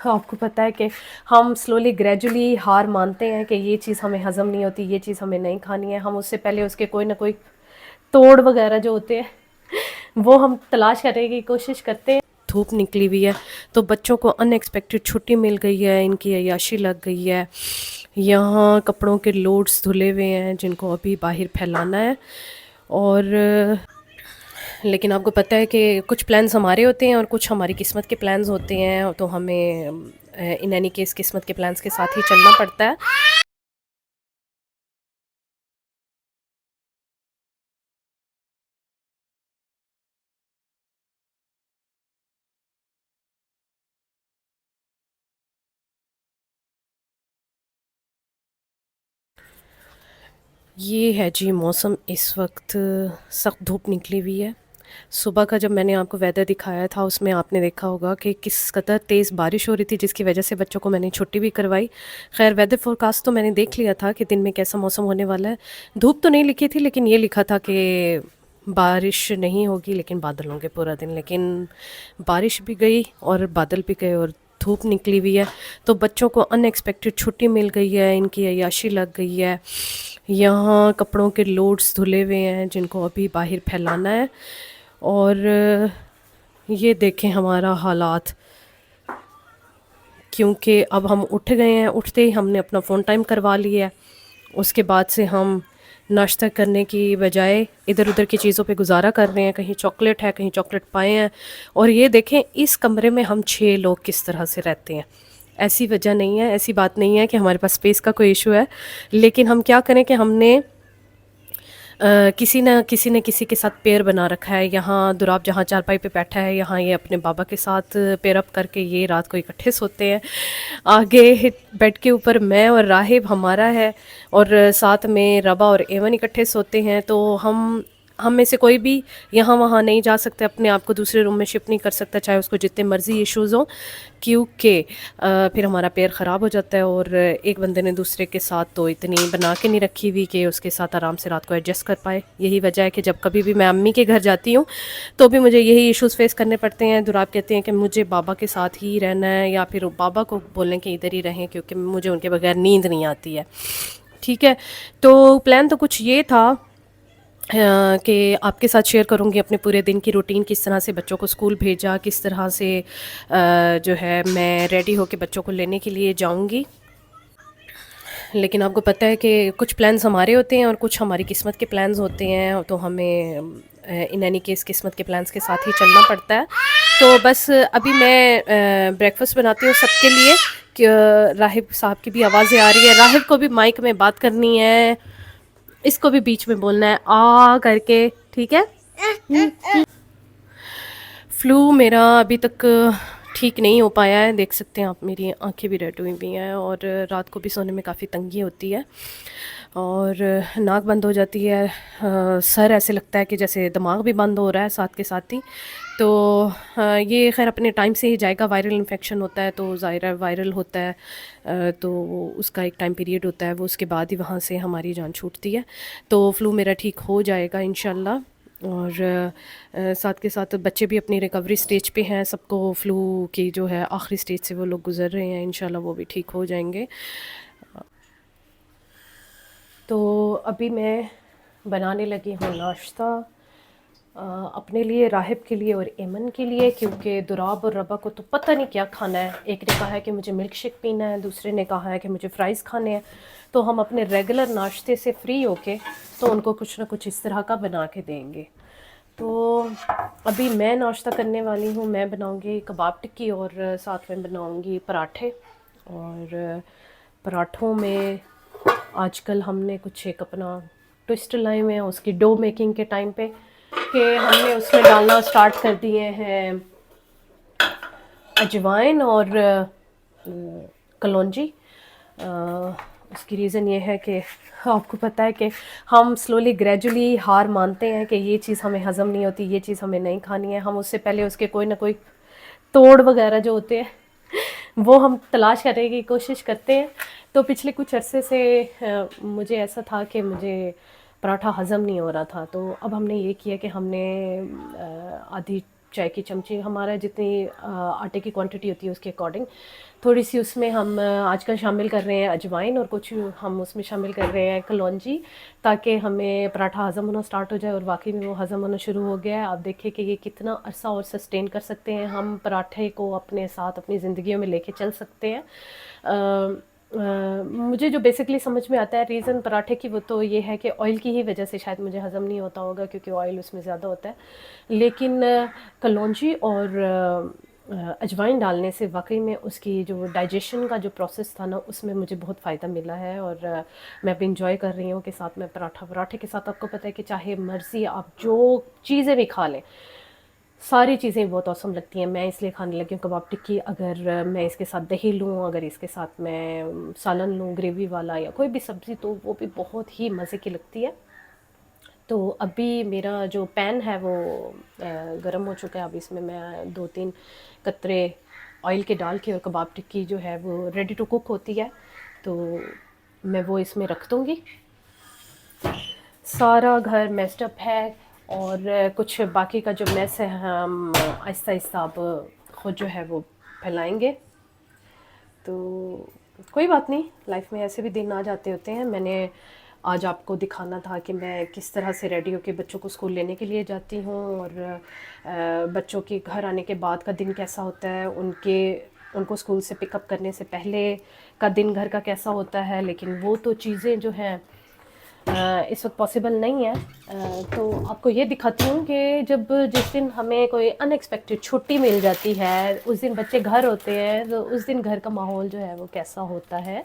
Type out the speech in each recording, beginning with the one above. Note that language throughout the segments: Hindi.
आपको पता है कि हम स्लोली ग्रेजुअली हार मानते हैं कि ये चीज़ हमें हज़म नहीं होती, ये चीज़ हमें नहीं खानी है। हम उससे पहले उसके कोई ना कोई तोड़ वगैरह जो होते हैं वो हम तलाश करने की कोशिश करते हैं। धूप निकली हुई है तो बच्चों को अनएक्सपेक्टेड छुट्टी मिल गई है, इनकी अय्याशी लग गई है। यहाँ कपड़ों के लोड्स धुले हुए हैं जिनको अभी बाहर फैलाना है। और लेकिन आपको पता है कि कुछ प्लान्स हमारे होते हैं और कुछ हमारी किस्मत के प्लान्स होते हैं, तो हमें इन एनी केस किस्मत के प्लान्स के साथ ही चलना पड़ता है। ये है जी मौसम इस वक्त, सख्त धूप निकली हुई है। सुबह का जब मैंने आपको वेदर दिखाया था उसमें आपने देखा होगा कि किस कदर तेज़ बारिश हो रही थी, जिसकी वजह से बच्चों को मैंने छुट्टी भी करवाई। खैर वेदर फोरकास्ट तो मैंने देख लिया था कि दिन में कैसा मौसम होने वाला है। धूप तो नहीं लिखी थी लेकिन ये लिखा था कि बारिश नहीं होगी लेकिन बादल होंगे पूरा दिन। लेकिन बारिश भी गई और बादल भी गए और धूप निकली हुई है। तो बच्चों को अनएक्सपेक्टेड छुट्टी मिल गई है, इनकी अय्याशी लग गई है। यहाँ कपड़ों के लोड्स धुले हुए हैं जिनको अभी बाहर फैलाना है। और ये देखें हमारा हालात, क्योंकि अब हम उठ गए हैं, उठते ही हमने अपना फ़ोन टाइम करवा लिया है। उसके बाद से हम नाश्ता करने की बजाय इधर उधर की चीज़ों पे गुजारा कर रहे हैं। कहीं चॉकलेट है, कहीं चॉकलेट पाए हैं। और ये देखें इस कमरे में हम 6 लोग किस तरह से रहते हैं। ऐसी वजह नहीं है, ऐसी बात नहीं है कि हमारे पास स्पेस का कोई इशू है, लेकिन हम क्या करें कि हमने किसी ने किसी के साथ पेयर बना रखा है। यहाँ दुराब जहाँ चारपाई पे बैठा है, यहाँ ये अपने बाबा के साथ पेयर अप करके ये रात को इकट्ठे सोते हैं। आगे बेड के ऊपर मैं और राहिब हमारा है, और साथ में रबा और एवन इकट्ठे सोते हैं। तो हम में से कोई भी यहाँ वहाँ नहीं जा सकते, अपने आप को दूसरे रूम में शिफ्ट नहीं कर सकता, चाहे उसको जितने मर्जी इश्यूज़ हों, क्योंकि फिर हमारा पेयर ख़राब हो जाता है। और एक बंदे ने दूसरे के साथ तो इतनी बना के नहीं रखी हुई कि उसके साथ आराम से रात को एडजस्ट कर पाए। यही वजह है कि जब कभी भी मैं अम्मी के घर जाती हूँ तो भी मुझे यही इश्यूज़ फेस करने पड़ते हैं। दुराब कहते हैं कि मुझे बाबा के साथ ही रहना है, या फिर बाबा को बोलें कि इधर ही रहें क्योंकि मुझे उनके बगैर नींद नहीं आती है। ठीक है, तो प्लान तो कुछ ये था कि आपके साथ शेयर करूँगी अपने पूरे दिन की रूटीन, किस तरह से बच्चों को स्कूल भेजा, किस तरह से जो है मैं रेडी होकर बच्चों को लेने के लिए जाऊँगी। लेकिन आपको पता है कि कुछ प्लान्स हमारे होते हैं और कुछ हमारी किस्मत के प्लान्स होते हैं, तो हमें इन एनी केस किस्मत के प्लान्स के साथ ही चलना पड़ता है। तो बस अभी मैं ब्रेकफास्ट बनाती हूँ सबके लिए कि राहिब साहब की भी आवाज़ें आ रही है। राहिब को भी माइक में बात करनी है, इसको भी बीच में बोलना है आ करके, ठीक है। फ्लू मेरा अभी तक ठीक नहीं हो पाया है, देख सकते हैं आप मेरी आंखें भी रेड हुई हुई हैं, और रात को भी सोने में काफ़ी तंगी होती है, और नाक बंद हो जाती है। सर ऐसे लगता है कि जैसे दिमाग भी बंद हो रहा है साथ के साथ ही। तो ये खैर अपने टाइम से ही जाएगा। वायरल इन्फेक्शन होता है तो ज़ाहिर वायरल होता है, तो उसका एक टाइम पीरियड होता है, वो उसके बाद ही वहाँ से हमारी जान छूटती है। तो फ्लू मेरा ठीक हो जाएगा इंशाल्लाह। और साथ के साथ बच्चे भी अपनी रिकवरी स्टेज पे हैं, सबको फ्लू की जो है आखिरी स्टेज से वो लोग गुजर रहे हैं, इंशाल्लाह वो भी ठीक हो जाएंगे। तो अभी मैं बनाने लगी हूँ नाश्ता अपने लिए, राहिब के लिए और एमन के लिए, क्योंकि दुराब और रबा को तो पता नहीं क्या खाना है। एक ने कहा है कि मुझे मिल्क शेक पीना है, दूसरे ने कहा है कि मुझे फ़्राइज़ खाने हैं। तो हम अपने रेगुलर नाश्ते से फ्री होके तो उनको कुछ ना कुछ इस तरह का बना के देंगे। तो अभी मैं नाश्ता करने वाली हूँ, मैं बनाऊँगी कबाब टिक्की और साथ में बनाऊँगी पराठे। और पराठों में आजकल हमने कुछ एक अपना ट्विस्ट लाए हुए हैं उसकी डो मेकिंग के टाइम पे, कि हमने उसमें डालना स्टार्ट कर दिए हैं अजवाइन और कलौंजी। उसकी रीज़न ये है कि आपको पता है कि हम स्लोली ग्रेजुअली हार मानते हैं कि ये चीज़ हमें हज़म नहीं होती, ये चीज़ हमें नहीं खानी है। हम उससे पहले उसके कोई ना कोई तोड़ वगैरह जो होते हैं वो हम तलाश करने की कोशिश करते हैं। तो पिछले कुछ अरसे से मुझे ऐसा था कि मुझे पराठा हज़म नहीं हो रहा था, तो अब हमने ये किया कि हमने आधी चाय की चमची, हमारा जितनी आटे की क्वांटिटी होती है उसके अकॉर्डिंग थोड़ी सी उसमें हम आजकल शामिल कर रहे हैं अजवाइन, और कुछ हम उसमें शामिल कर रहे हैं कलौंजी, ताकि हमें पराठा हज़म होना स्टार्ट हो जाए। और वाकई में वो हज़म होना शुरू हो गया है। आप देखिए कि ये कितना अरसा और सस्टेन कर सकते हैं, हम पराठे को अपने साथ अपनी ज़िंदगियों में लेके चल सकते हैं। मुझे जो बेसिकली समझ में आता है रीज़न पराठे की, वो तो ये है कि ऑयल की ही वजह से शायद मुझे हज़म नहीं होता होगा, क्योंकि ऑयल उसमें ज़्यादा होता है। लेकिन कलौंजी और अजवाइन डालने से वाकई में उसकी जो डाइजेशन का जो प्रोसेस था ना, उसमें मुझे बहुत फ़ायदा मिला है। और मैं भी इंजॉय कर रही हूँ कि साथ में पराठे के साथ आपको पता है कि चाहे मर्ज़ी आप जो चीज़ें भी खा लें, सारी चीज़ें बहुत औसम लगती हैं। मैं इसलिए खाने लगी हूँ कबाब टिक्की। अगर मैं इसके साथ दही लूँ, अगर इसके साथ मैं सालन लूँ ग्रेवी वाला या कोई भी सब्ज़ी, तो वो भी बहुत ही मज़े की लगती है। तो अभी मेरा जो पैन है वो गरम हो चुका है। अब इसमें मैं 2-3 कतरे ऑयल के डाल के, और कबाब टिक्की जो है वो रेडी टू कुक होती है, तो मैं वो इसमें रख दूँगी। सारा घर मेस्ड अप है, और कुछ बाकी का जो मेस है हम आहिस्ता आहिस्ता अब खुद जो है वो फैलाएंगे। तो कोई बात नहीं, लाइफ में ऐसे भी दिन आ जाते होते हैं। मैंने आज आपको दिखाना था कि मैं किस तरह से रेडी होकर बच्चों को स्कूल लेने के लिए जाती हूँ, और बच्चों के घर आने के बाद का दिन कैसा होता है, उनको स्कूल से पिकअप करने से पहले का दिन घर का कैसा होता है। लेकिन वो तो चीज़ें जो हैं इस वक्त पॉसिबल नहीं है। तो आपको ये दिखाती हूँ कि जिस दिन हमें कोई अनएक्सपेक्टेड छुट्टी मिल जाती है, उस दिन बच्चे घर होते हैं, तो उस दिन घर का माहौल जो है वो कैसा होता है।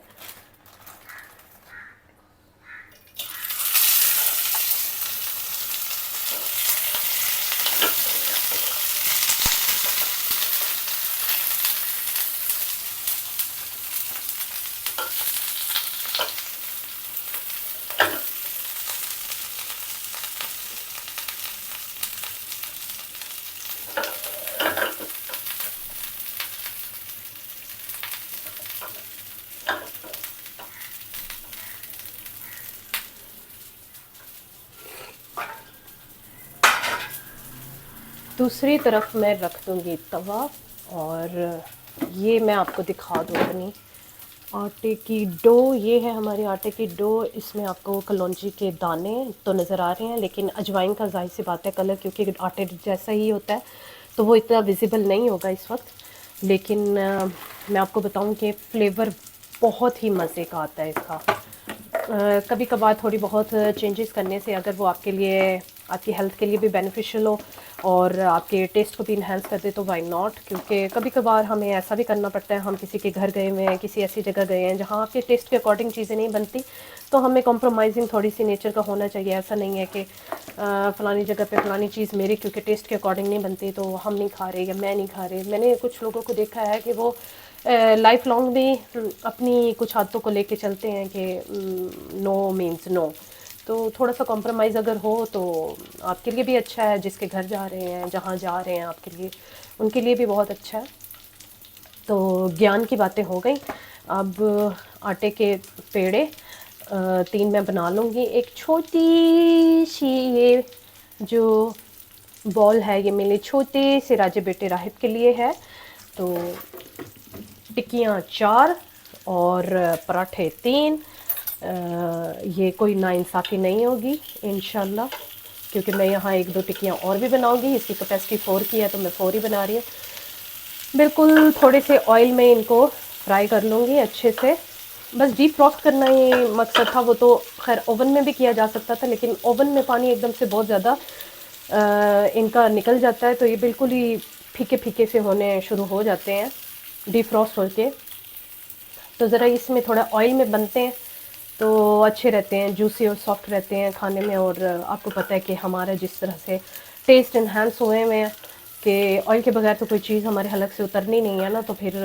दूसरी तरफ मैं रख दूँगी तवा, और ये मैं आपको दिखा दूँ अपनी आटे की डो। ये है हमारी आटे की डो। इसमें आपको कलौंजी के दाने तो नज़र आ रहे हैं, लेकिन अजवाइन का ज़ाहिर सी बात है कलर, क्योंकि आटे जैसा ही होता है, तो वो इतना विजिबल नहीं होगा इस वक्त। लेकिन मैं आपको बताऊं कि फ्लेवर बहुत ही मज़े का आता है इसका। कभी कभार थोड़ी बहुत चेंजेस करने से, अगर वो आपके लिए, आपकी हेल्थ के लिए भी बेनिफिशियल हो और आपके टेस्ट को भी इन्हेंस कर दे, तो वाई नॉट। क्योंकि कभी कभार हमें ऐसा भी करना पड़ता है, हम किसी के घर गए हुए हैं, किसी ऐसी जगह गए हैं जहाँ आपके टेस्ट के अकॉर्डिंग चीज़ें नहीं बनती, तो हमें कॉम्प्रोमाइजिंग थोड़ी सी नेचर का होना चाहिए। ऐसा नहीं है कि फ़लानी जगह पे फ़लानी चीज़ मेरी क्योंकि टेस्ट के अकॉर्डिंग नहीं बनती तो हम नहीं खा रहे या मैं नहीं खा रहे। मैंने कुछ लोगों को देखा है कि वो लाइफ लॉन्ग भी अपनी कुछ आदतों को लेके चलते हैं कि नो मीन्स नो। तो थोड़ा सा कॉम्प्रोमाइज़ अगर हो तो आपके लिए भी अच्छा है, जिसके घर जा रहे हैं, जहाँ जा रहे हैं आपके लिए, उनके लिए भी बहुत अच्छा है। तो ज्ञान की बातें हो गई। अब आटे के पेड़े 3 मैं बना लूँगी। एक छोटी सी ये जो बॉल है, ये मेरे छोटे से राजे बेटे राहिब के लिए है। तो टिक्कियाँ 4 और पराठे 3। ये कोई नाइंसाफ़ी नहीं होगी इंशाल्लाह, क्योंकि मैं यहाँ 1-2 टिक्कियाँ और भी बनाऊँगी। इसकी कैपेसिटी 4 की है, तो मैं 4 ही बना रही हूँ। बिल्कुल थोड़े से ऑयल में इनको फ्राई कर लूँगी अच्छे से। बस डीप फ्रॉस्ट करना ही मकसद था। वो तो खैर ओवन में भी किया जा सकता था, लेकिन ओवन में पानी एकदम से बहुत ज़्यादा इनका निकल जाता है, तो ये बिल्कुल ही फीके फीके से होने शुरू हो जाते हैं डीप फ्रॉस्ट होके। तो ज़रा इसमें थोड़ा ऑयल में बनते हैं तो अच्छे रहते हैं, जूसी और सॉफ्ट रहते हैं खाने में। और आपको पता है कि हमारा जिस तरह से टेस्ट इन्हांस हुए हुए हैं कि ऑयल के बगैर तो कोई चीज़ हमारे हलक से उतरनी नहीं है ना। तो फिर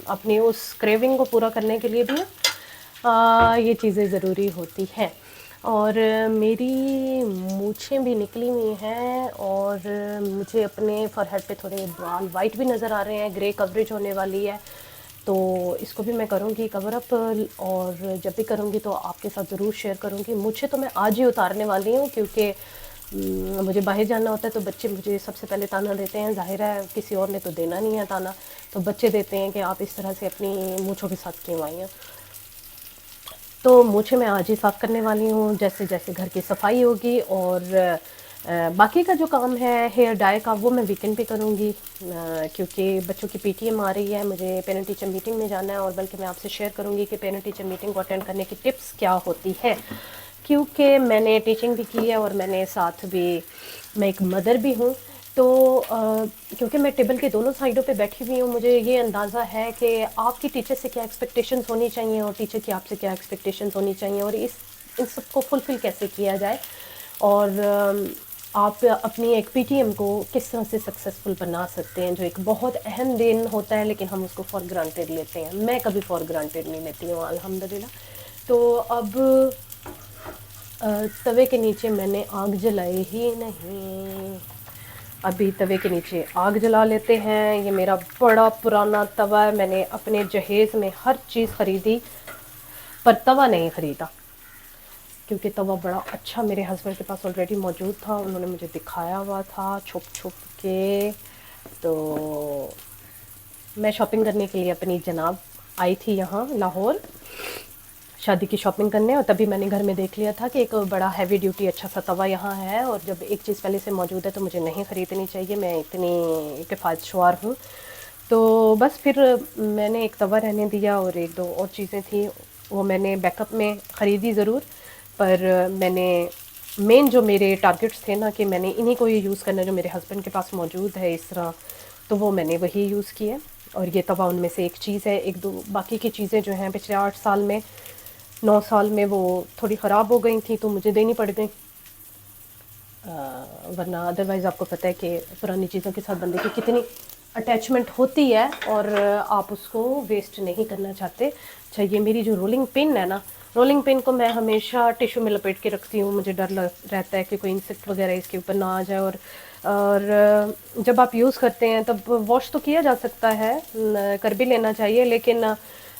अपनी उस क्रेविंग को पूरा करने के लिए भी ये चीज़ें ज़रूरी होती हैं। और मेरी मूछें भी निकली हुई हैं, और मुझे अपने फॉरहेड पे थोड़े बाल वाइट भी नज़र आ रहे हैं, ग्रे कवरेज होने वाली है। तो इसको भी मैं करूँगी कवर अप, और जब भी करूँगी तो आपके साथ ज़रूर शेयर करूँगी। मुझे तो मैं आज ही उतारने वाली हूँ, क्योंकि मुझे बाहर जाना होता है तो बच्चे मुझे सबसे पहले ताना देते हैं, ज़ाहिर है किसी और ने तो देना नहीं है ताना, तो बच्चे देते हैं कि आप इस तरह से अपनी मूँछों के साथ क्यों आई हैं। तो मूछें मैं आज ही साफ़ करने वाली हूँ, जैसे जैसे घर की सफाई होगी। और बाकी का जो काम है हेयर डाई का वो मैं वीकेंड पे करूँगी, क्योंकि बच्चों की पीटीएम आ रही है, मुझे पेरेंट टीचर मीटिंग में जाना है। और बल्कि मैं आपसे शेयर करूँगी कि पेरेंट टीचर मीटिंग को अटेंड करने की टिप्स क्या होती है, क्योंकि मैंने टीचिंग भी की है और मैंने साथ भी मैं एक मदर भी हूँ। तो क्योंकि मैं टेबल के दोनों साइडों पे बैठी हुई हूँ, मुझे ये अंदाज़ा है कि आपकी टीचर से क्या एक्सपेक्टेशंस होनी चाहिए और टीचर की आपसे क्या एक्सपेक्टेशंस होनी चाहिए, और इन सबको फुलफ़िल कैसे किया जाए, और आप अपनी एक पीटीएम को किस तरह से सक्सेसफुल बना सकते हैं, जो एक बहुत अहम दिन होता है लेकिन हम उसको फॉर ग्रांटेड लेते हैं। मैं कभी फॉर ग्रांटेड नहीं लेती हूँ, अल्हम्दुलिल्लाह। तो अब तवे के नीचे मैंने आग जलाई ही नहीं, अभी तवे के नीचे आग जला लेते हैं। ये मेरा बड़ा पुराना तवा है, मैंने अपने जहेज़ में हर चीज़ ख़रीदी पर तवा नहीं ख़रीदा, क्योंकि तवा बड़ा अच्छा मेरे हस्बैंड के पास ऑलरेडी मौजूद था, उन्होंने मुझे दिखाया हुआ था छुप छुप के। तो मैं शॉपिंग करने के लिए अपनी जनाब आई थी यहाँ लाहौर, शादी की शॉपिंग करने, और तभी मैंने घर में देख लिया था कि एक बड़ा हैवी ड्यूटी अच्छा सा तवा यहाँ है, और जब एक चीज़ पहले से मौजूद है तो मुझे नहीं ख़रीदनी चाहिए, मैं इतनी किफ़ायत शुआर हूँ। तो बस फिर मैंने एक तवा रहने दिया, और एक दो और चीज़ें थी वो मैंने बैकअप में ख़रीदी ज़रूर, पर मैंने मेन जो मेरे टारगेट्स थे ना कि मैंने इन्हीं को ये यूज़ करना जो मेरे हस्बैंड के पास मौजूद है इस तरह, तो वो मैंने वही यूज़ किए। और ये तवा उनमें से एक चीज़ है। एक दो बाकी की चीज़ें जो हैं पिछले 8 साल में 9 साल में वो थोड़ी ख़राब हो गई थी तो मुझे देनी पड़ गई, वरना अदरवाइज़ आपको पता है कि पुरानी चीज़ों के साथ बंदे की कितनी अटैचमेंट होती है और आप उसको वेस्ट नहीं करना चाहते। अच्छा, ये मेरी जो रोलिंग पिन है ना, रोलिंग पिन को मैं हमेशा टिश्यू में लपेट के रखती हूँ, मुझे डर लग रहता है कि कोई इंसेक्ट वगैरह इसके ऊपर ना आ जाए। और जब आप यूज़ करते हैं तब वॉश तो किया जा सकता है, कर भी लेना चाहिए, लेकिन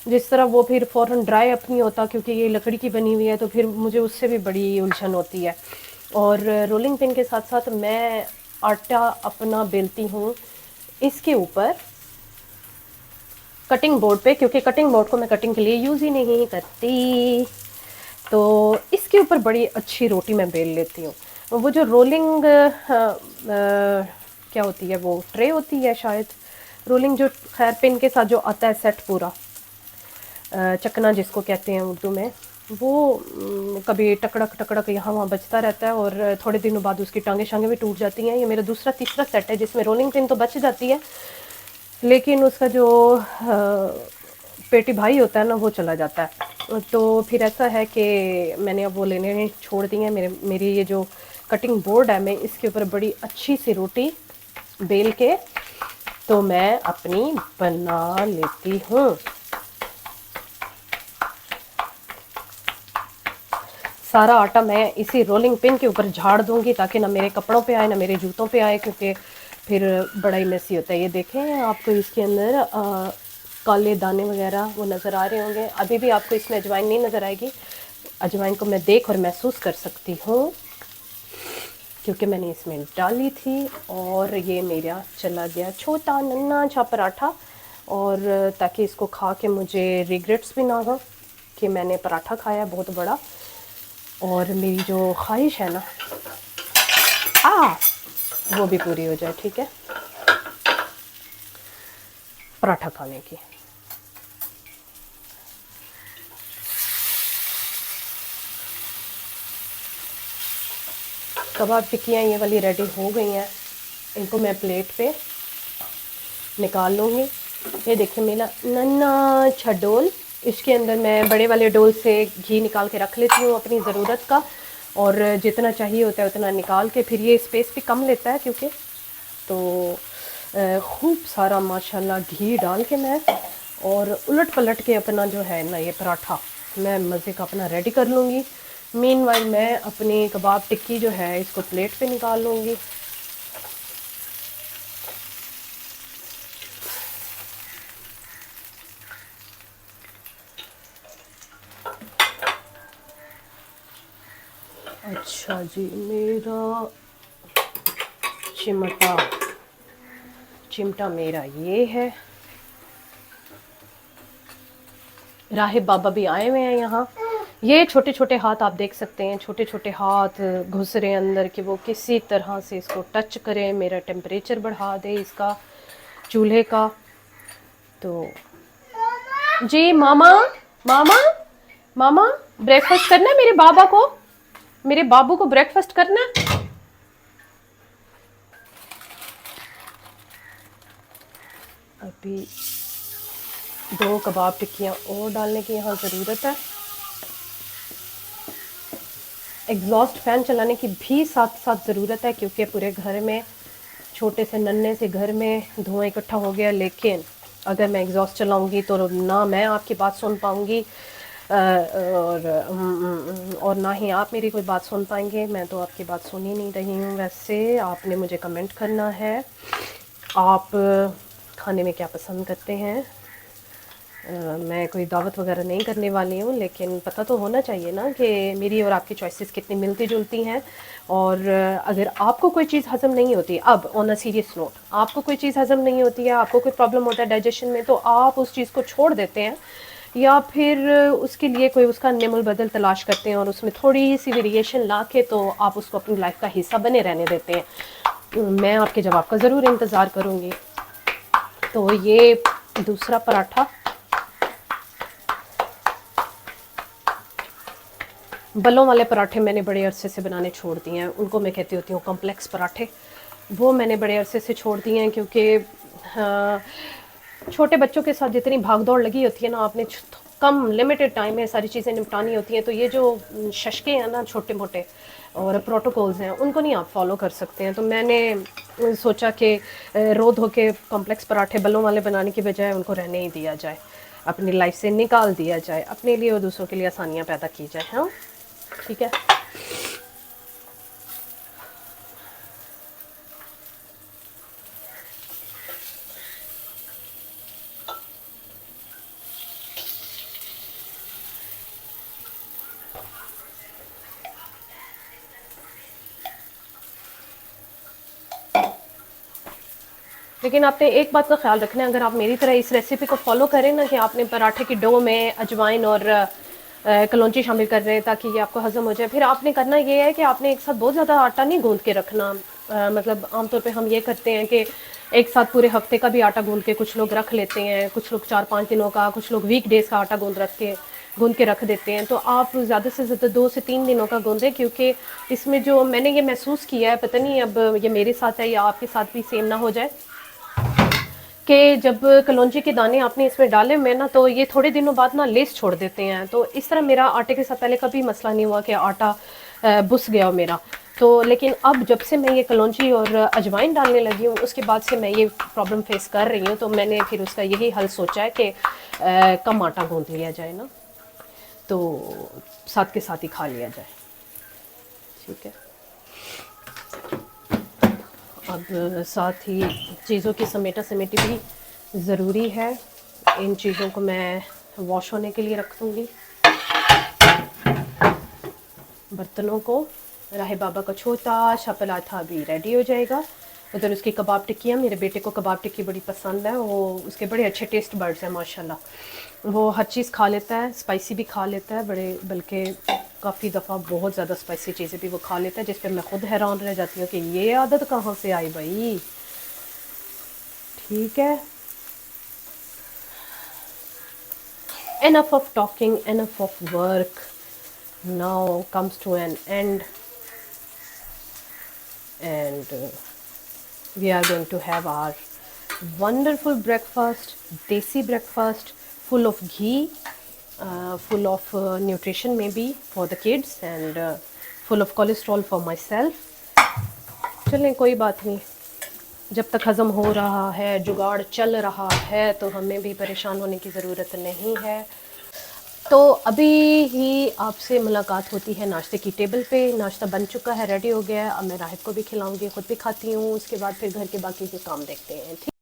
जिस तरह वो फिर फ़ौरन ड्राई अप नहीं होता क्योंकि ये लकड़ी की बनी हुई है, तो फिर मुझे उससे भी बड़ी उलझन होती है। और रोलिंग पिन के साथ साथ मैं आटा अपना बेलती हूँ इसके ऊपर कटिंग बोर्ड पे, क्योंकि कटिंग बोर्ड को मैं कटिंग के लिए यूज़ ही नहीं करती, तो इसके ऊपर बड़ी अच्छी रोटी मैं बेल लेती हूँ। वो जो रोलिंग क्या होती है, वो ट्रे होती है शायद, रोलिंग जो खैर पिन के साथ जो आता है सेट पूरा, चकना जिसको कहते हैं उर्दू में, वो कभी टकड़क टकड़क यहाँ वहाँ बजता रहता है और थोड़े दिनों बाद उसकी टांगे शांगे भी टूट जाती हैं। ये मेरा दूसरा तीसरा सेट है जिसमें रोलिंग पिन तो बच जाती है, लेकिन उसका जो पेटी भाई होता है ना वो चला जाता है। तो फिर ऐसा है कि मैंने अब वो लेने छोड़ दी है। मेरी ये जो कटिंग बोर्ड है, मैं इसके ऊपर बड़ी अच्छी सी रोटी बेल के तो मैं अपनी बना लेती हूँ। सारा आटा मैं इसी रोलिंग पिन के ऊपर झाड़ दूंगी ताकि ना मेरे कपड़ों पे आए ना मेरे जूतों पे आए, क्योंकि फिर बड़ा ही मेसी होता है। ये देखें, आपको इसके अंदर काले दाने वगैरह वो नज़र आ रहे होंगे। अभी भी आपको इसमें अजवाइन नहीं नज़र आएगी, अजवाइन को मैं देख और महसूस कर सकती हूँ क्योंकि मैंने इसमें डाली थी। और ये मेरा चला गया छोटा नन्ना सा पराठा, और ताकि इसको खा के मुझे रिग्रेट्स भी ना हो कि मैंने पराठा खाया बहुत बड़ा, और मेरी जो ख्वाहिश है ना वो भी पूरी हो जाए। ठीक है, पराठा खाने की। कबाब टिक्कियाँ ये वाली रेडी हो गई हैं, इनको मैं प्लेट पे निकाल लूँगी। ये देखिए मेरा नन्ना अच्छा डोल, इसके अंदर मैं बड़े वाले डोल से घी निकाल के रख लेती हूँ अपनी ज़रूरत का, और जितना चाहिए होता है उतना निकाल के, फिर ये स्पेस भी कम लेता है क्योंकि, तो खूब सारा माशाल्लाह घी डाल के मैं और उलट पलट के अपना जो है ना ये पराठा मैं मज़े का अपना रेडी कर लूँगी। मीनवाइल मैं अपनी कबाब टिक्की जो है इसको प्लेट पे निकाल लूँगी। अच्छा जी, मेरा चिमटा चिमटा मेरा ये है। राहिब बाबा भी आए हुए हैं यहाँ। ये छोटे छोटे हाथ आप देख सकते हैं, छोटे छोटे हाथ घुस रहे हैं अंदर कि वो किसी तरह से इसको टच करें, मेरा टेम्परेचर बढ़ा दे इसका चूल्हे का। तो जी मामा, मामा, मामा, ब्रेकफास्ट करना है मेरे बाबा को, मेरे बाबू को ब्रेकफास्ट करना है। अभी 2 कबाब टिक्कियाँ और डालने की यहाँ ज़रूरत है। एग्जॉस्ट फैन चलाने की भी साथ साथ ज़रूरत है, क्योंकि पूरे घर में, छोटे से नन्हे से घर में धुआं इकट्ठा हो गया। लेकिन अगर मैं एग्जॉस्ट चलाऊंगी तो ना मैं आपकी बात सुन पाऊंगी और ना ही आप मेरी कोई बात सुन पाएंगे। मैं तो आपकी बात सुन ही नहीं रही हूँ। वैसे आपने मुझे कमेंट करना है आप खाने में क्या पसंद करते हैं। मैं कोई दावत वगैरह नहीं करने वाली हूँ, लेकिन पता तो होना चाहिए ना कि मेरी और आपकी चॉइसेस कितनी मिलती जुलती हैं। और अगर आपको कोई चीज़ हज़म नहीं होती, अब ऑन अ सीरियस नोट, आपको कोई चीज़ हज़म नहीं होती है, आपको कोई प्रॉब्लम होता है डाइजेशन में, तो आप उस चीज़ को छोड़ देते हैं या फिर उसके लिए कोई उसका निमुल बदल तलाश करते हैं और उसमें थोड़ी सी वेरिएशन ला के तो आप उसको अपनी लाइफ का हिस्सा बने रहने देते हैं। मैं आपके जवाब का ज़रूर इंतज़ार करूँगी। तो ये दूसरा पराठा, बलों वाले पराठे मैंने बड़े अरसे से बनाने छोड़ दिए हैं। उनको मैं कहती होती हूँ कॉम्प्लेक्स पराठे। वो मैंने बड़े अरसे से छोड़ दिए हैं, क्योंकि छोटे बच्चों के साथ जितनी भाग दौड़ लगी होती है ना, आपने कम लिमिटेड टाइम में सारी चीज़ें निपटानी होती हैं, तो ये जो शशके हैं ना छोटे मोटे और प्रोटोकॉल्स हैं, उनको नहीं आप फॉलो कर सकते हैं। तो मैंने सोचा कि रो धो के कॉम्प्लेक्स पराठे बलों वाले बनाने की बजाय उनको रहने ही दिया जाए, अपनी लाइफ से निकाल दिया जाए, अपने लिए और दूसरों के लिए आसानियाँ पैदा की जाए। हाँ ठीक है। लेकिन आपने एक बात का ख्याल रखना है, अगर आप मेरी तरह इस रेसिपी को फॉलो करें ना कि आपने पराठे की डो में अजवाइन और कलौंजी शामिल कर रहे हैं ताकि ये आपको हजम हो जाए, फिर आपने करना ये है कि आपने एक साथ बहुत ज़्यादा आटा नहीं गूंद के रखना। मतलब आमतौर पे हम ये करते हैं कि एक साथ पूरे हफ्ते का भी आटा गूंद के कुछ लोग रख लेते हैं, कुछ लोग 4-5 दिनों का, कुछ लोग वीक डेज़ का आटा गूंद के रख देते हैं। तो आप ज़्यादा से ज़्यादा 2 से 3 दिनों का गूंदें, क्योंकि इसमें जो मैंने ये महसूस किया है, पता नहीं अब ये मेरे साथ है या आपके साथ भी सेम ना हो जाए, कि जब कलौंजी के दाने आपने इसमें डाले में ना, तो ये थोड़े दिनों बाद ना लेस छोड़ देते हैं। तो इस तरह मेरा आटे के साथ पहले कभी मसला नहीं हुआ कि आटा बुस गया हो मेरा। तो लेकिन अब जब से मैं ये कलौंजी और अजवाइन डालने लगी हूँ, उसके बाद से मैं ये प्रॉब्लम फेस कर रही हूँ। तो मैंने फिर उसका यही हल सोचा है कि कम आटा गूंद लिया जाए ना, तो साथ के साथ ही खा लिया जाए। ठीक है। अब साथ ही चीज़ों की समेटा समेटी भी ज़रूरी है। इन चीज़ों को मैं वॉश होने के लिए रख दूँगी, बर्तनों को। राहे बाबा का छोटा सा पराठा भी रेडी हो जाएगा। उधर उसकी कबाब टिक्कियाँ, मेरे बेटे को कबाब टिक्की बड़ी पसंद है, वो उसके बड़े अच्छे टेस्ट बर्ड्स हैं माशाल्लाह। वो हर चीज़ खा लेता है, स्पाइसी भी खा लेता है बड़े, बल्कि काफ़ी दफ़ा बहुत ज़्यादा स्पाइसी चीज़ें भी वो खा लेता है, जिस पर मैं खुद हैरान रह जाती हूँ कि ये आदत कहाँ से आई भाई। ठीक है। Enough of talking, enough of work now comes to an end, and we are going to have our wonderful breakfast, desi breakfast, full of ghee, full of nutrition maybe for the kids, and full of cholesterol for myself. चलें कोई बात नहीं, जब तक हज़म हो रहा है, जुगाड़ चल रहा है, तो हमें भी परेशान होने की ज़रूरत नहीं है। तो अभी ही आपसे मुलाकात होती है नाश्ते की टेबल पे। नाश्ता बन चुका है, रेडी हो गया है। अब मैं राहिब को भी खिलाऊंगी, ख़ुद भी खाती हूँ, उसके बाद फिर घर के बाकी के काम देखते हैं। ठीक।